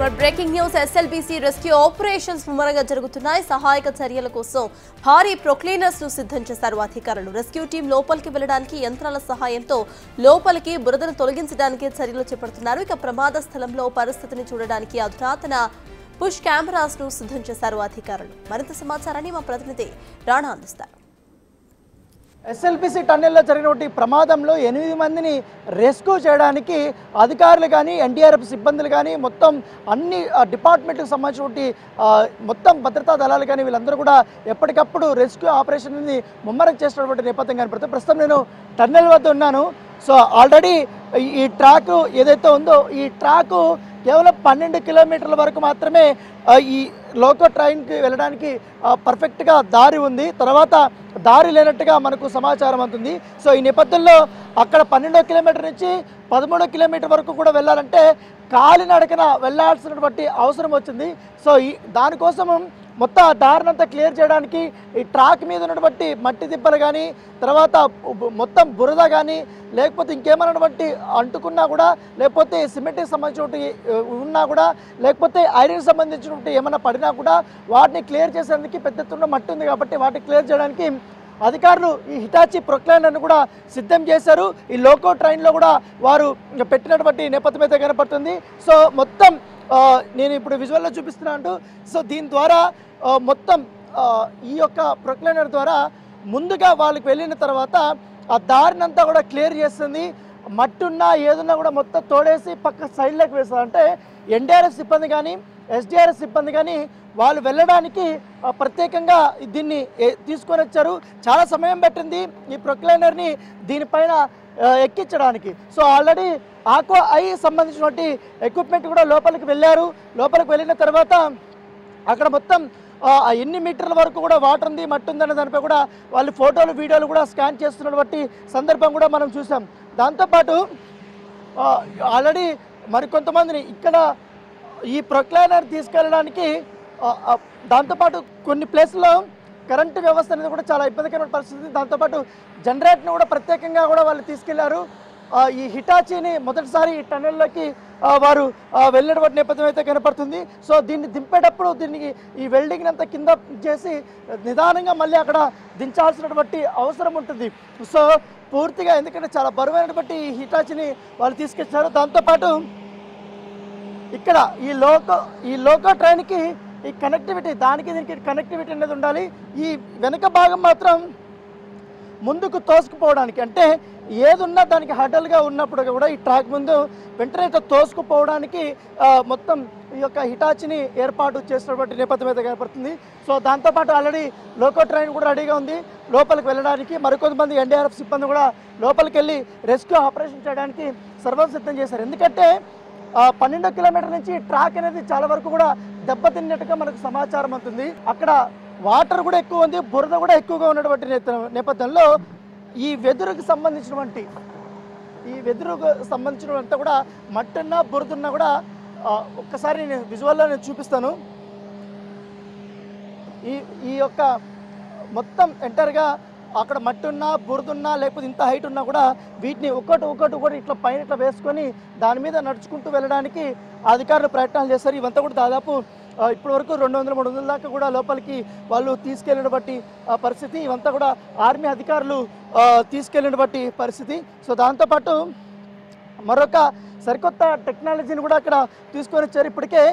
Breaking news SLBC rescue operations ముమ్మరంగా జరుగుతున్నాయి. సహాయక చర్యల కోసం భారీ ప్రొక్లైనర్స్ ను సిద్ధం చేశారు అధికారులు. రెస్క్యూ టీం లోపలికి వెళ్లడానికి యంత్రాల సహాయంతో లోపలికి బురదను తొలగించడానికి చర్యలు చేపడుతున్నారు. ఇక ప్రమాద స్థలంలో పరిస్థితిని చూడడానికి అధునాతన పుష్ కెమెరాస్ ను సిద్ధం చేశారు అధికారులు. మరింత సమాచారాన్ని మా ప్రతినిధి రాణా అందిస్తారు. ఎస్ఎల్బీసీ టన్నెల్లో జరిగినటువంటి ప్రమాదంలో 8 మందిని రెస్క్యూ చేయడానికి అధికారులు కానీ ఎన్డీఆర్ఎఫ్ సిబ్బందులు కానీ మొత్తం అన్ని డిపార్ట్మెంట్కి సంబంధించినటువంటి మొత్తం భద్రతా దళాలు కానీ వీళ్ళందరూ కూడా ఎప్పటికప్పుడు రెస్క్యూ ఆపరేషన్ని ముమ్మరం చేసినటువంటి నేపథ్యం కనపడుతుంది. ప్రస్తుతం నేను టన్నెల్ వద్ద ఉన్నాను. సో ఆల్రెడీ ఈ ట్రాక్ ఏదైతే ఉందో ఈ ట్రాక్ కేవలం 12 కిలోమీటర్ల వరకు మాత్రమే ఈ లోకో ట్రైన్కి వెళ్ళడానికి పర్ఫెక్ట్గా దారి ఉంది. తర్వాత దారి లేనట్టుగా మనకు సమాచారం అందుతుంది. సో ఈ నేపథ్యంలో అక్కడ 12 కిలోమీటర్ నుంచి 13 కిలోమీటర్ వరకు కూడా వెళ్ళాలంటే కాలినడకన వెళ్ళాల్సినటువంటి అవసరం వచ్చింది. సో దానికోసం మొత్తం ఆ దారినంతా క్లియర్ చేయడానికి ఈ ట్రాక్ మీద ఉన్నటువంటి మట్టి దిబ్బలు కానీ తర్వాత మొత్తం బురద కానీ లేకపోతే ఇంకేమైనటువంటి అంటుకున్నా కూడా లేకపోతే సిమెంట్కి సంబంధించినటువంటి ఉన్నా కూడా లేకపోతే ఐరన్కి సంబంధించినటువంటి ఏమైనా పడినా కూడా వాటిని క్లియర్ చేసేందుకు పెద్ద ఎత్తున మట్టి ఉంది కాబట్టి వాటిని క్లియర్ చేయడానికి అధికారులు ఈ హిటాచి ప్రొక్లైనర్ను కూడా సిద్ధం చేశారు. ఈ లోకో ట్రైన్లో కూడా వారు పెట్టినటువంటి నేపథ్యం అయితే కనపడుతుంది. సో మొత్తం నేను ఇప్పుడు విజువల్లో చూపిస్తున్నాను. సో దీని ద్వారా మొత్తం ఈ యొక్క ప్రొక్లైనర్ ద్వారా ముందుగా వాళ్ళకి వెళ్ళిన తర్వాత ఆ దారినంతా కూడా క్లియర్ చేస్తుంది. మట్టి ఉన్నా ఏదున్నా కూడా మొత్తం తోడేసి పక్క సైడ్లోకి వేస్తారు. అంటే ఎన్డీఆర్ఎఫ్ సిబ్బంది కానీ ఎస్డీఆర్ఎఫ్ సిబ్బంది కానీ వాళ్ళు వెళ్ళడానికి ప్రత్యేకంగా దీన్ని తీసుకొని వచ్చారు. చాలా సమయం పట్టింది ఈ ప్రొక్లైనర్ని దీనిపైన ఎక్కించడానికి. సో ఆల్రెడీ ఆక్వా ఐ సంబంధించినటువంటి ఎక్విప్మెంట్ కూడా లోపలికి వెళ్ళారు. లోపలికి వెళ్ళిన తర్వాత అక్కడ మొత్తం ఎన్ని మీటర్ల వరకు కూడా వాటర్ ఉంది మట్టి ఉందనే దానిపై కూడా వాళ్ళు ఫోటోలు వీడియోలు కూడా స్కాన్ చేస్తున్నటువంటి సందర్భం కూడా మనం చూసాం. దాంతోపాటు ఆల్రెడీ మరికొంతమందిని ఇక్కడ ఈ ప్రొక్లైనర్ తీసుకెళ్ళడానికి దాంతోపాటు కొన్ని ప్లేస్లో కరెంటు వ్యవస్థ అనేది కూడా చాలా ఇబ్బందికరమైన పరిస్థితి. దాంతోపాటు జనరేటర్ని కూడా ప్రత్యేకంగా కూడా వాళ్ళు తీసుకెళ్లారు. ఈ హిటాచీని మొదటిసారి ఈ టన్నెల్లోకి వారు వెళ్ళినటువంటి నేపథ్యం అయితే కనపడుతుంది. సో దీన్ని దింపేటప్పుడు దీనికి ఈ వెల్డింగ్ అంతా కింద చేసి నిదానంగా మళ్ళీ అక్కడ దించాల్సినటువంటి అవసరం ఉంటుంది. సో పూర్తిగా ఎందుకంటే చాలా బరువైనటువంటి ఈ హిటాచీని వాళ్ళు తీసుకొచ్చారు. దాంతోపాటు ఇక్కడ ఈ లోకో ట్రైన్కి ఈ కనెక్టివిటీ దీనికి కనెక్టివిటీ అనేది ఉండాలి. ఈ వెనక భాగం మాత్రం ముందుకు తోసుకుపోవడానికి అంటే ఏదున్నా దానికి హడల్గా ఉన్నప్పుడు కూడా ఈ ట్రాక్ ముందు వెంటనే తోసుకుపోవడానికి మొత్తం ఈ యొక్క హిటాచిని ఏర్పాటు చేసినటువంటి నేపథ్యం అయితే కనపడుతుంది. సో దాంతోపాటు ఆల్రెడీ లోకో ట్రైన్ కూడా రెడీగా ఉంది. లోపలికి వెళ్ళడానికి మరికొంతమంది ఎన్డీఆర్ఎఫ్ సిబ్బంది కూడా లోపలికి వెళ్ళి రెస్క్యూ ఆపరేషన్ చేయడానికి సర్వం సిద్ధం చేశారు. ఎందుకంటే 12 కిలోమీటర్ నుంచి ట్రాక్ అనేది చాలా వరకు కూడా దెబ్బతిన్నట్టుగా మనకు సమాచారం అవుతుంది. అక్కడ వాటర్ కూడా ఎక్కువ ఉంది, బురద కూడా ఎక్కువగా ఉన్నటువంటి నేపథ్యంలో ఈ వెదురుకు సంబంధించినంత కూడా మట్టున్నా బురదున్నా కూడా ఒక్కసారి నేను విజువల్లో చూపిస్తాను. ఈ యొక్క మొత్తం ఎంటర్గా అక్కడ మట్టి ఉన్నా బురదున్నా లేకపోతే ఇంత హైట్ ఉన్నా కూడా వీటిని ఒక్కటి ఇట్లా పైన ఇట్లా వేసుకొని దాని మీద నడుచుకుంటూ వెళ్ళడానికి అధికారులు ప్రయత్నాలు చేస్తారు. ఇవంతా కూడా దాదాపు ఇప్పటి వరకు 200-300 దాకా కూడా లోపలికి వాళ్ళు తీసుకెళ్ళినటువంటి పరిస్థితి. ఇవంతా కూడా ఆర్మీ అధికారులు తీసుకెళ్ళినటువంటి పరిస్థితి. సో దాంతోపాటు మరొక సరికొత్త టెక్నాలజీని కూడా అక్కడ తీసుకొని వచ్చారు. ఇప్పటికే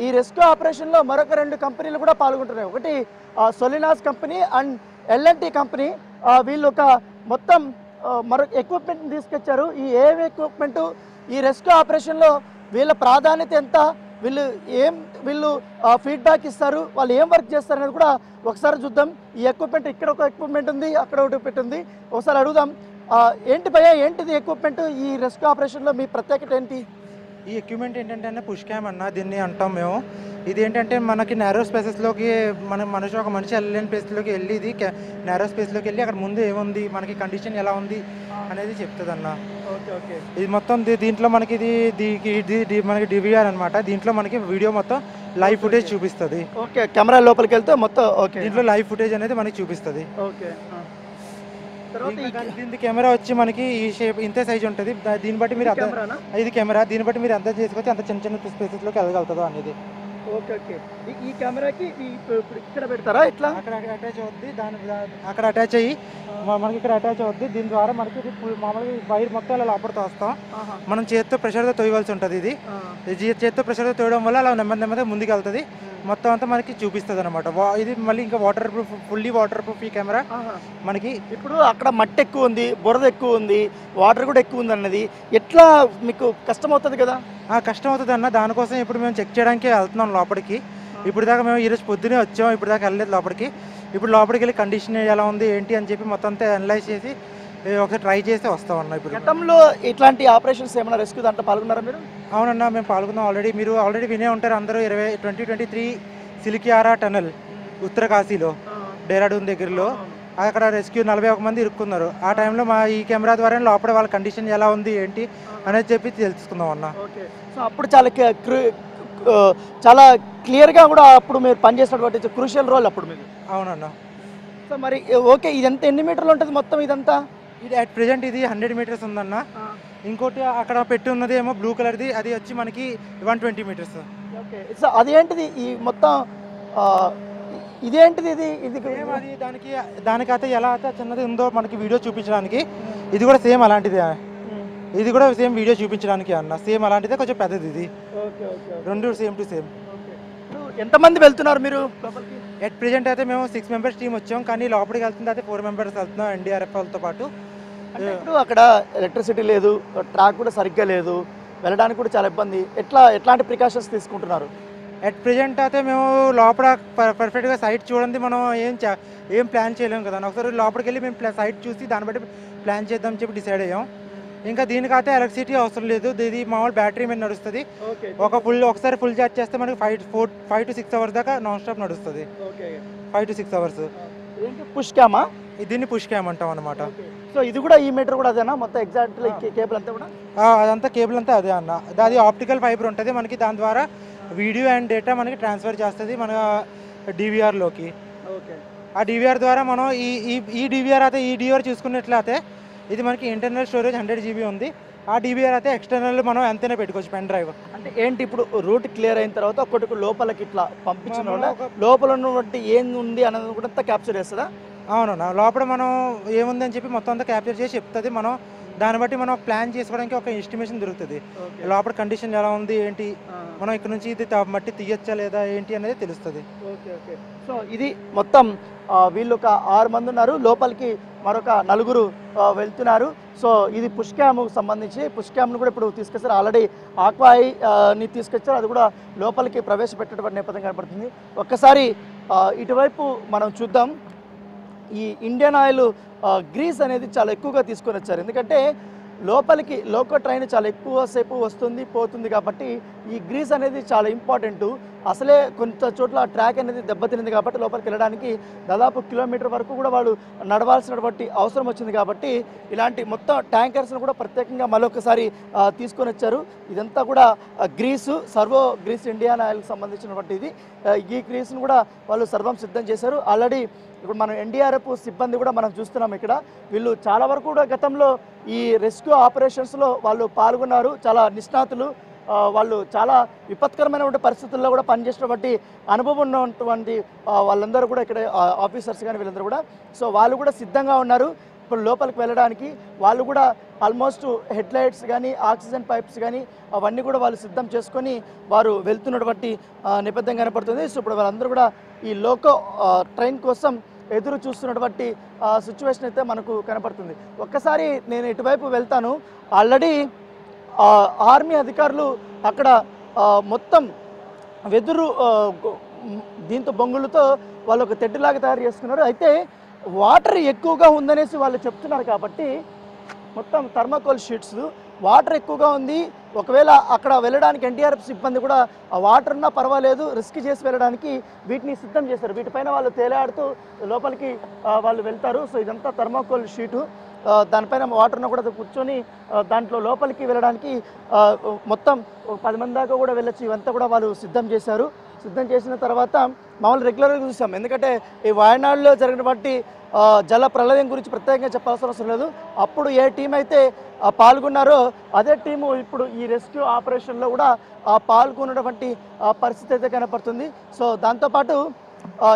ఈ రెస్క్యూ ఆపరేషన్లో మరొక 2 కంపెనీలు కూడా పాల్గొంటున్నాయి. ఒకటి సోలినాస్ కంపెనీ అండ్ L&T కంపెనీ. వీళ్ళు ఒక మొత్తం మరొక ఎక్విప్మెంట్ని తీసుకొచ్చారు. ఈ ఏవి ఎక్విప్మెంటు ఈ రెస్క్యూ ఆపరేషన్లో వీళ్ళ ప్రాధాన్యత ఎంత, వీళ్ళు ఫీడ్బ్యాక్ ఇస్తారు, వాళ్ళు ఏం వర్క్ చేస్తారు అనేది కూడా ఒకసారి చూద్దాం. ఈ ఎక్విప్మెంట్ ఇక్కడ ఒక ఎక్విప్మెంట్ ఉంది, అక్కడ ఒకటి పెట్టింది. ఒకసారి అడుగుదాం. ఏంటిది ఎక్విప్మెంట్? ఈ రెస్క్యూ ఆపరేషన్లో మీ ప్రత్యేకత ఏంటి? ఈ ఎక్విప్మెంట్ ఏంటంటే పుష్ క్యామ్ అన్న దీన్ని అంటాం మేము. ఇది ఏంటంటే మనకి నారో స్పేసెస్లోకి ఒక మనిషి వెళ్ళలేని ప్లేస్లోకి వెళ్ళి ఇది నారో స్పేస్లోకి వెళ్ళి అక్కడ ముందు ఏముంది మనకి కండిషన్ ఎలా ఉంది అనేది చెప్తుంది అన్న. ఓకే. ఇది మొత్తం దీంట్లో మనకి మనకి డివిఆర్ అనమాట. దీంట్లో మనకి వీడియో మొత్తం లైవ్ ఫుటేజ్ చూపిస్తుంది. ఓకే, కెమెరా లోపలికి వెళ్తే మొత్తం ఓకే దీంట్లో లైవ్ ఫుటేజ్ అనేది మనకి చూపిస్తుంది. ఓకే. దీని కెమెరా వచ్చి మనకి ఈ షేప్ ఇంతే సైజ్ ఉంటుంది. దీన్ని బట్టి మీరు ఇది కెమెరా, దీన్ని బట్టి మీరు ఎంత చేసుకోవచ్చు, అంత చిన్న చిన్న స్పేసెస్లోకి వెళ్ళగలుగుతుందో అనేది. Okay okay. ఈ కెమెరాకి ఇప్పుడు ఇక్కడ పెడతారా? ఇట్లా అక్కడ అటాచ్ అవుద్ది, అక్కడ అటాచ్ అయ్యి మనకి ఇక్కడ అటాచ్ అవుద్ది. దీని ద్వారా మనకి మామూలుగా వైర్ మొత్తం అలా లోపలితో వస్తాం. మనం చేతితో ప్రెషర్తో తోయవలసి ఉంటుంది. ఇది చేతితో ప్రెషర్తో తోయడం వల్ల అలా నెమ్మదిగా ముందుకు వెళ్తుంది. మొత్తం అంతా మనకి చూపిస్తుంది అనమాట. ఇది మళ్ళీ ఇంకా water proof, fully water proof ఈ కెమెరా మనకి. ఇప్పుడు అక్కడ మట్టి ఎక్కువ ఉంది, బురద ఎక్కువ ఉంది, వాటర్ కూడా ఎక్కువ ఉంది అన్నది ఎట్లా మీకు కష్టం అవుతుంది కదా? కష్టం అవుతుంది అన్న. దానికోసం ఇప్పుడు మేము చెక్ చేయడానికి వెళ్తున్నాం లోపలికి. ఇప్పుడు దాకా మేము ఈరోజు పొద్దునే వచ్చాం, ఇప్పుడు దాకా వెళ్ళలేదు లోపలికి. ఇప్పుడు లోపలికి వెళ్ళి కండిషన్ ఎలా ఉంది ఏంటి అని చెప్పి మొత్తం అంతా అనలైజ్ చేసి ఒకసారి ట్రై చేస్తే వస్తామన్నా. ఇప్పుడు గతంలో ఇట్లాంటి ఆపరేషన్స్ ఏమైనా రెస్క్యూ దాంట్లో పాల్గొన్నారా మీరు? అవునన్నా, మేము పాల్గొన్నాం ఆల్రెడీ. మీరు ఆల్రెడీ వినే ఉంటారు అందరూ. 2023 సిలికియారా టనల్ ఉత్తరకాశీలో డెహ్రాడూన్ దగ్గరలో అక్కడ రెస్క్యూ 41 మంది ఇరుక్కున్నారు. ఆ టైంలో మా ఈ కెమెరా ద్వారా లోపల వాళ్ళ కండిషన్ ఎలా ఉంది ఏంటి అనేది చెప్పి తెలుసుకుందాం అన్న. సో అప్పుడు చాలా క్లియర్గా కూడా అప్పుడు మీరు పనిచేసినటువంటి క్రూషియల్ రోల్ అప్పుడు మీరు. అవునన్నా. సో మరి ఓకే, ఇదంతా ఎన్ని మీటర్లు ఉంటుంది మొత్తం ఇదంతా? ఇది అట్ ప్రెజెంట్ ఇది 100 మీటర్స్ ఉందన్న. ఇంకోటి అక్కడ పెట్టి ఉన్నది ఏమో బ్లూ కలర్ది, అది వచ్చి మనకి 120 మీటర్స్. ఓకే. సో అదేంటిది ఈ మొత్తం ఇదేంటిది? ఇది అది దానికైతే ఎలా అయితే చిన్నది ఉందో మనకి వీడియో చూపించడానికి, ఇది కూడా సేమ్ అలాంటిదే. ఇది కూడా సేమ్ వీడియో చూపించడానికి అన్న, సేమ్ అలాంటిదే, కొంచెం పెద్దది ఇది. రెండు సేమ్ టు సేమ్. ఎంతమంది వెళ్తున్నారు మీరు లోపలికి? ఎట్ ప్రెజెంట్ అయితే మేము 6 మెంబర్స్ టీం వచ్చాం, కానీ లోపలికి వెళ్తుంది అయితే 4 మెంబర్స్ వెళ్తున్నాం ఎన్డీఆర్ఎఫ్ వాళ్ళతో పాటు. ఇప్పుడు అక్కడ ఎలక్ట్రిసిటీ లేదు, ట్రాక్ కూడా సరిగ్గా లేదు, వెళ్ళడానికి కూడా చాలా ఇబ్బంది. ఎట్లాంటి ప్రికాషన్స్ తీసుకుంటున్నారు? ఎట్ ప్రెజెంట్ అయితే మేము లోపల పర్ఫెక్ట్గా సైట్ చూడండి, మనం ఏం ప్లాన్ చేయలేము కదా. ఒకసారి లోపలికి వెళ్ళి మేము సైట్ చూసి దాన్ని బట్టి ప్లాన్ చేద్దాం చెప్పి డిసైడ్ అయ్యాం. ఇంకా దీనికైతే ఎలక్ట్రిసిటీ అవసరం లేదు, ఇది మామూలు బ్యాటరీ మీద నడుస్తుంది. ఒకసారి ఫుల్ ఛార్జ్ చేస్తే మనకి 5 to 6 అవర్స్ దాకా నాన్ స్టాప్ నడుస్తుంది. 5 to 6 అవర్స్. పుష్ క్యామా? దీన్ని పుష్ క్యామ్ అంటాం అనమాట. సో ఇది కూడా ఈ మీటర్ కూడా అదేనా మొత్తం ఎగ్జాక్ట్లీ కేబుల్ అంతా కూడా? అదంతా కేబుల్ అంతా అదే అన్న. అది ఆప్టికల్ ఫైబర్ ఉంటుంది మనకి, దాని ద్వారా వీడియో అండ్ డేటా మనకి ట్రాన్స్ఫర్ చేస్తుంది మన డివిఆర్లోకి. ఆ డివిఆర్ ద్వారా మనం ఈ డివిఆర్ అయితే ఈ డివిఆర్ చూసుకున్నట్లయితే ఇది మనకి ఇంటర్నల్ స్టోరేజ్ 100 GB ఉంది. ఆ డివిఆర్ అయితే ఎక్స్టర్నల్ మనం ఎంతైనా పెట్టుకోవచ్చు, పెన్ డ్రైవ్. అంటే ఏంటి ఇప్పుడు రూట్ క్లియర్ అయిన తర్వాత ఒక్కటి లోపలికి ఇట్లా పంపించిన వల్ల లోపల ఉన్నటువంటి ఏం ఉంది అన్నది కూడా క్యాప్చర్ చేస్తుందా? అవునన్నా, లోపల మనం ఏముంది అని చెప్పి మొత్తం అంతా క్యాప్చర్ చేసి చెప్తుంది. మనం దాన్ని బట్టి మనం ప్లాన్ చేసుకోవడానికి ఒక ఎస్టిమేషన్ దొరుకుతుంది. లోపల కండిషన్ ఎలా ఉంది ఏంటి, మనం ఇక్కడ నుంచి ఇది మట్టి తీయచ్చా లేదా ఏంటి అనేది తెలుస్తుంది. Okay okay. సో ఇది మొత్తం వీళ్ళు ఒక 6 మంది ఉన్నారు, లోపలికి మరొక 4 వెళ్తున్నారు. సో ఇది పుష్ క్యామ్కు సంబంధించి పుష్ క్యామ్ను కూడా ఇప్పుడు తీసుకొచ్చారు. ఆల్రెడీ ఆక్వాని తీసుకొచ్చారు, అది కూడా లోపలికి ప్రవేశపెట్టేటువంటి నేపథ్యం కనపడుతుంది. ఒక్కసారి ఇటువైపు మనం చూద్దాం. ఈ ఇండియన్ ఆయిల్ గ్రీస్ అనేది చాలా ఎక్కువగా తీసుకొని వచ్చారు, ఎందుకంటే లోపలికి లోకో ట్రైన్ చాలా ఎక్కువసేపు వస్తుంది పోతుంది కాబట్టి ఈ గ్రీస్ అనేది చాలా ఇంపార్టెంట్. అసలే కొంత చోట్ల ట్రాక్ అనేది దెబ్బతినింది కాబట్టి లోపలికి వెళ్ళడానికి దాదాపు కిలోమీటర్ వరకు కూడా వాళ్ళు నడవాల్సినటువంటి అవసరం వచ్చింది. కాబట్టి ఇలాంటి మొత్తం ట్యాంకర్స్ను కూడా ప్రత్యేకంగా మరొకసారి తీసుకొని వచ్చారు. ఇదంతా కూడా గ్రీసు, సర్వో గ్రీస్ ఇండియన్ ఆయిల్కి సంబంధించినటువంటి ఇది. ఈ గ్రీస్ను కూడా వాళ్ళు సర్వం సిద్ధం చేశారు. ఆల్రెడీ ఇప్పుడు మనం ఎన్డీఆర్ఎఫ్ సిబ్బంది కూడా మనం చూస్తున్నాం ఇక్కడ. వీళ్ళు చాలా వరకు కూడా గతంలో ఈ రెస్క్యూ ఆపరేషన్స్లో వాళ్ళు పాల్గొన్నారు, చాలా నిష్ణాతులు. వాళ్ళు చాలా విపత్కరమైనటువంటి పరిస్థితుల్లో కూడా పనిచేసినటువంటి అనుభవం ఉన్నటువంటి వాళ్ళందరూ కూడా ఇక్కడ ఆఫీసర్స్ కానీ వీళ్ళందరూ కూడా. సో వాళ్ళు కూడా సిద్ధంగా ఉన్నారు ఇప్పుడు లోపలికి వెళ్ళడానికి. వాళ్ళు కూడా ఆల్మోస్ట్ హెడ్ లైట్స్ కానీ ఆక్సిజన్ పైప్స్ కానీ అవన్నీ కూడా వాళ్ళు సిద్ధం చేసుకొని వారు వెళ్తున్నటువంటి నేపథ్యం కనపడుతుంది. సో ఇప్పుడు వాళ్ళందరూ కూడా ఈ లోకో ట్రైన్ కోసం ఎదురు చూస్తున్నటువంటి సిచ్యువేషన్ అయితే మనకు కనపడుతుంది. ఒక్కసారి నేను ఇటువైపు వెళ్తాను. ఆల్రెడీ ఆర్మీ అధికారులు అక్కడ మొత్తం వెదురు దీంతో బొంగులతో వాళ్ళు ఒక తెడ్డులాగా తయారు చేసుకున్నారు. అయితే వాటర్ ఎక్కువగా ఉందనేసి వాళ్ళు చెప్తున్నారు కాబట్టి మొత్తం థర్మాకోల్ షీట్స్ వాటర్ ఎక్కువగా ఉంది. ఒకవేళ అక్కడ వెళ్ళడానికి ఎన్డీఆర్ఎఫ్ సిబ్బంది కూడా ఆ వాటర్ ఉన్నా పర్వాలేదు రిస్క్ చేసి వెళ్ళడానికి వీటిని సిద్ధం చేశారు. వీటిపైన వాళ్ళు తేలాడుతూ లోపలికి వాళ్ళు వెళ్తారు. సో ఇదంతా థర్మాకోల్ షీటు, దానిపైన వాటర్ను కూడా కూర్చొని దాంట్లో లోపలికి వెళ్ళడానికి మొత్తం 10 మంది దాకా కూడా వెళ్ళొచ్చు. ఇవంతా కూడా వాళ్ళు సిద్ధం చేశారు. సిద్ధం చేసిన తర్వాత మామూలు రెగ్యులర్గా చూసాం. ఎందుకంటే ఈ వాయనాడులో జరిగినటువంటి జల ప్రళయం గురించి ప్రత్యేకంగా చెప్పాల్సిన అవసరం లేదు. అప్పుడు ఏ టీం అయితే పాల్గొన్నారో అదే టీము ఇప్పుడు ఈ రెస్క్యూ ఆపరేషన్లో కూడా పాల్గొన్నటువంటి పరిస్థితి అయితే కనపడుతుంది. సో దాంతోపాటు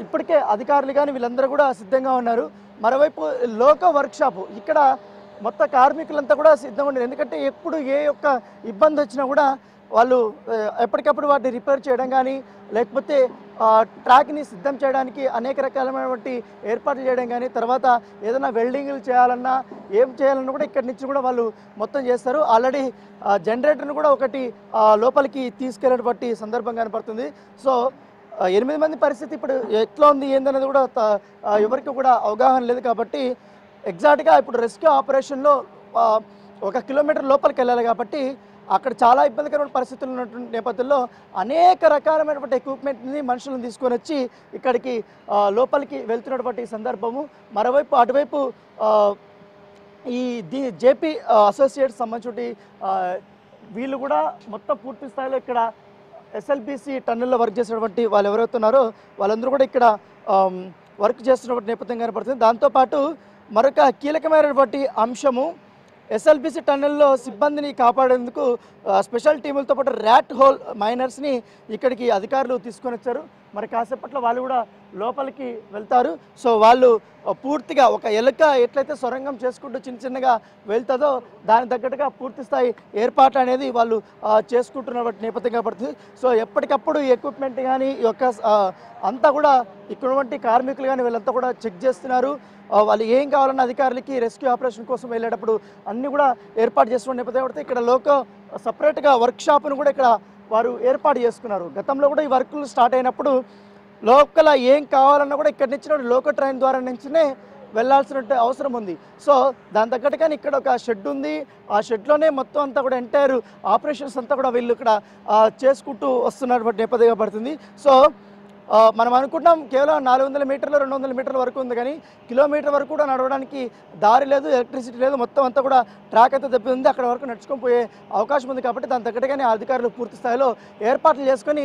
ఇప్పటికే అధికారులు కానీ వీళ్ళందరూ కూడా సిద్ధంగా ఉన్నారు. మరోవైపు లోక వర్క్షాపు ఇక్కడ మొత్తం కార్మికులంతా కూడా సిద్ధంగా ఉన్నారు. ఎందుకంటే ఎప్పుడు ఏ యొక్క ఇబ్బంది వచ్చినా కూడా వాళ్ళు ఎప్పటికప్పుడు వాటిని రిపేర్ చేయడం కానీ లేకపోతే ట్రాక్ని సిద్ధం చేయడానికి అనేక రకాలైనటువంటి ఏర్పాట్లు చేయడం కానీ తర్వాత ఏదైనా వెల్డింగ్లు చేయాలన్నా ఏం చేయాలన్నా కూడా ఇక్కడి నుంచి కూడా వాళ్ళు మొత్తం చేస్తారు. ఆల్రెడీ జనరేటర్ను కూడా ఒకటి లోపలికి తీసుకెళ్ళినటువంటి సందర్భం కనపడుతుంది. సో 8 మంది పరిస్థితి ఇప్పుడు ఎట్లా ఉంది ఏందనేది కూడా ఎవరికి కూడా అవగాహన లేదు. కాబట్టి ఎగ్జాక్ట్గా ఇప్పుడు రెస్క్యూ ఆపరేషన్లో 1 కిలోమీటర్ లోపలికి వెళ్ళాలి. కాబట్టి అక్కడ చాలా ఇబ్బందికరమైన పరిస్థితులు ఉన్నటువంటి నేపథ్యంలో అనేక రకాలైనటువంటి ఎక్విప్మెంట్ని మనుషులను తీసుకొని వచ్చి ఇక్కడికి లోపలికి వెళ్తున్నటువంటి సందర్భము. మరోవైపు అటువైపు ఈ జేపీ అసోసియేట్స్ సంబంధించి వీళ్ళు కూడా మొత్తం పూర్తి స్థాయిలో ఇక్కడ ఎస్ఎల్బిసి టన్నెల్లో వర్క్ చేసినటువంటి వాళ్ళు ఎవరైతే ఉన్నారో వాళ్ళందరూ కూడా ఇక్కడ వర్క్ చేస్తున్నటువంటి నేపథ్యం కనపడుతుంది. దాంతోపాటు మరొక కీలకమైనటువంటి అంశము ఎస్ఎల్బిసి టన్నెల్లో సిబ్బందిని కాపాడేందుకు స్పెషల్ టీములతో పాటు ర్యాట్ హోల్ మైనర్స్ని ఇక్కడికి అధికారులు తీసుకొని వచ్చారు. మరి కాసేపట్లో వాళ్ళు కూడా లోపలికి వెళ్తారు. సో వాళ్ళు పూర్తిగా ఒక ఎలుక ఎట్లయితే సొరంగం చేసుకుంటూ చిన్నగా వెళ్తుందో దాని తగ్గట్టుగా పూర్తి స్థాయి ఏర్పాట్లు అనేది వాళ్ళు చేసుకుంటున్నటువంటి నేపథ్యం కనపడుతుంది. సో ఎప్పటికప్పుడు ఈ ఎక్విప్మెంట్ కానీ ఈ యొక్క అంతా కూడా ఇక్కడున్నటువంటి కార్మికులు కానీ వీళ్ళంతా కూడా చెక్ చేస్తున్నారు. వాళ్ళు ఏం కావాలన్న అధికారులకి రెస్క్యూ ఆపరేషన్ కోసం వెళ్ళేటప్పుడు అన్నీ కూడా ఏర్పాటు చేస్తున్న నేపథ్యం పడితే ఇక్కడ సపరేట్గా వర్క్షాప్ను కూడా ఇక్కడ వారు ఏర్పాటు చేసుకున్నారు. గతంలో కూడా ఈ వర్కులు స్టార్ట్ అయినప్పుడు లోకల్ ఏం కావాలన్నా కూడా ఇక్కడి నుంచి లోకల్ ట్రైన్ ద్వారా నుంచినే వెళ్ళాల్సిన అవసరం ఉంది. సో దాని తగ్గట్టుగానే ఇక్కడ ఒక షెడ్ ఉంది. ఆ షెడ్లోనే మొత్తం అంతా కూడా ఎంటైర్ ఆపరేషన్స్ అంతా కూడా వీళ్ళు ఇక్కడ చేసుకుంటూ వస్తున్నటువంటి నేపథ్యంగా పడుతుంది. సో మనం అనుకుంటాం కేవలం 400 మీటర్లు 200 మీటర్ల వరకు ఉంది, కానీ కిలోమీటర్ వరకు కూడా నడవడానికి దారి లేదు, ఎలక్ట్రిసిటీ లేదు, మొత్తం అంతా కూడా ట్రాక్ అయితే దెబ్బ ఉంది. అక్కడ వరకు నడుచుకొని పోయే అవకాశం ఉంది. కాబట్టి దాని తగ్గట్టుగానే అధికారులు పూర్తి స్థాయిలో ఏర్పాట్లు చేసుకొని